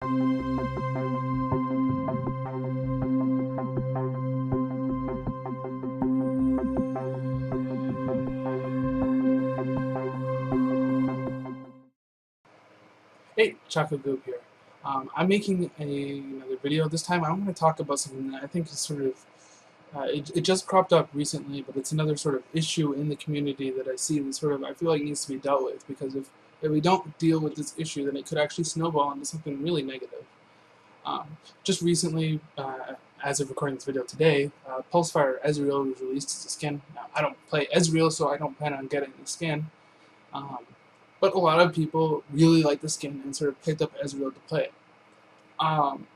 Hey, ChocoGoob here. I'm making another video. This time I want to talk about something that I think is sort of, it just cropped up recently, but it's another sort of issue in the community that I see that sort of I feel like needs to be dealt with, because if we don't deal with this issue, then it could actually snowball into something really negative. Just recently, as of recording this video today, Pulsefire Ezreal was released as a skin. Now, I don't play Ezreal, so I don't plan on getting the skin. Um, but a lot of people really like the skin and sort of picked up Ezreal to play it.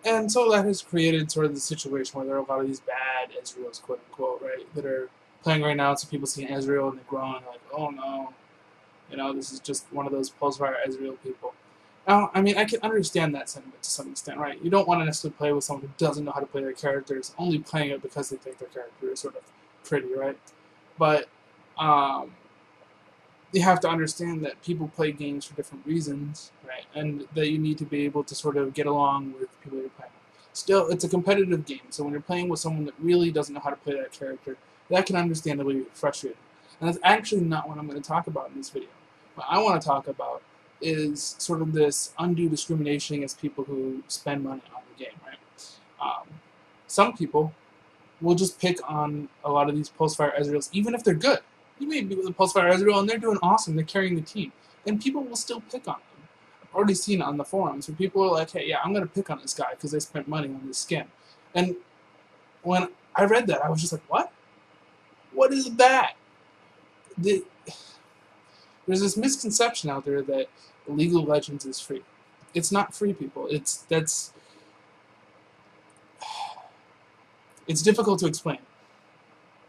And so that has created sort of the situation where there are a lot of these bad Ezreals, quote unquote, right, that are playing right now. So people see Ezreal and they're growing like, oh no, this is just one of those Pulsefire Ezreal people. Now, I mean, I can understand that sentiment to some extent, right? You don't want to necessarily play with someone who doesn't know how to play their characters, only playing it because they think their character is sort of pretty, right? But you have to understand that people play games for different reasons, right? And that you need to be able to sort of get along with people you're playing. Still, it's a competitive game, so when you're playing with someone that really doesn't know how to play that character, that can understandably be frustrating. And that's actually not what I'm going to talk about in this video. What I want to talk about is sort of this undue discrimination against people who spend money on the game, right? Some people will just pick on a lot of these Pulsefire Ezreals, even if they're good. You may be with a Pulsefire Ezreal and they're doing awesome, they're carrying the team, and people will still pick on them. I've already seen it on the forums where people are like, hey, yeah, I'm going to pick on this guy because they spent money on this skin. And when I read that, I was just like, what? What is that? There's this misconception out there that League of Legends is free. It's not free, people. It's difficult to explain,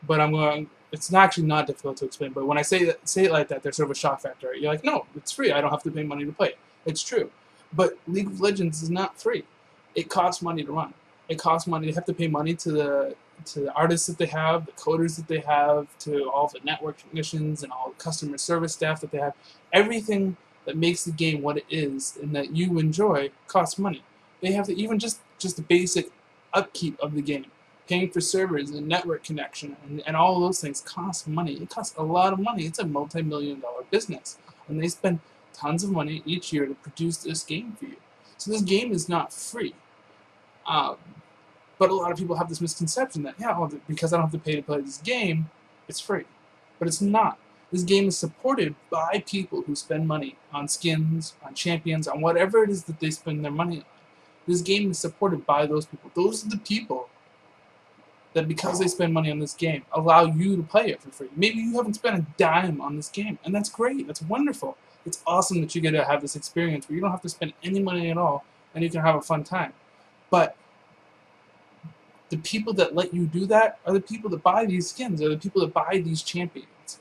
but it's actually not difficult to explain. But when I say it like that, there's sort of a shock factor. Right? You're like, no, it's free. I don't have to pay money to play it. It's true, but League of Legends is not free. It costs money to run. It costs money. They have to pay money to the artists that they have, the coders that they have, to all the network technicians and all the customer service staff that they have. Everything that makes the game what it is and that you enjoy costs money. They have to, even just the basic upkeep of the game, paying for servers and network connection and all of those things cost money. It costs a lot of money. It's a multi-million-dollar business, and they spend tons of money each year to produce this game for you. So this game is not free. But a lot of people have this misconception that, yeah, well, because I don't have to pay to play this game, it's free. But it's not. This game is supported by people who spend money on skins, on champions, on whatever it is that they spend their money on. This game is supported by those people. Those are the people that, because they spend money on this game, allow you to play it for free. Maybe you haven't spent a dime on this game, and that's great. That's wonderful. It's awesome that you get to have this experience where you don't have to spend any money at all, and you can have a fun time. But the people that let you do that are the people that buy these skins, are the people that buy these champions.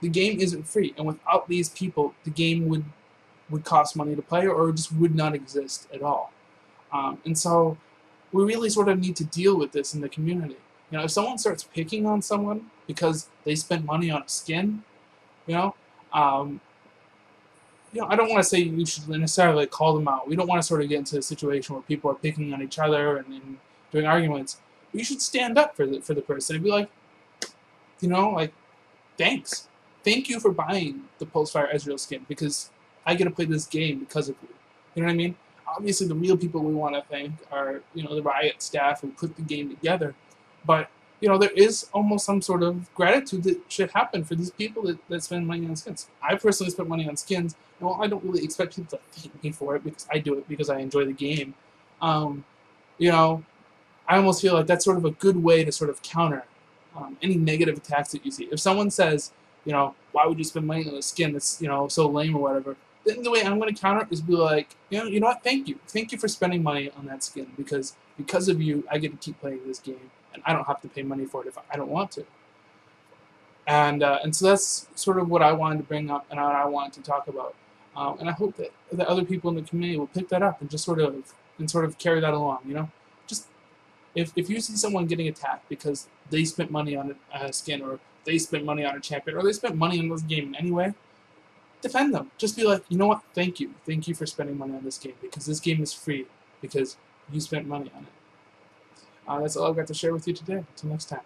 The game isn't free, and without these people, the game would cost money to play, or just would not exist at all. And so we really sort of need to deal with this in the community. If someone starts picking on someone because they spent money on a skin, I don't want to say you should necessarily call them out. We don't want to sort of get into a situation where people are picking on each other and doing arguments. But you should stand up for the person and be like, thanks. Thank you for buying the Pulsefire Ezreal skin, because I get to play this game because of you. You know what I mean? Obviously, the real people we want to thank are, the Riot staff who put the game together. But, there is almost some sort of gratitude that should happen for these people that spend money on skins. I personally spent money on skins. I don't really expect people to thank me for it, because I do it because I enjoy the game. I almost feel like that's sort of a good way to sort of counter any negative attacks that you see. If someone says, why would you spend money on a skin that's, so lame or whatever, then the way I'm going to counter it is be like, you know what, thank you. Thank you for spending money on that skin, because of you, I get to keep playing this game, and I don't have to pay money for it if I don't want to. And so that's sort of what I wanted to bring up and what I wanted to talk about. And I hope that other people in the community will pick that up and just sort of carry that along, Just if you see someone getting attacked because they spent money on a skin, or they spent money on a champion, or they spent money on this game anyway, defend them. Just be like, you know what? Thank you. Thank you for spending money on this game because this game is free because you spent money on it. That's all I've got to share with you today. Until next time.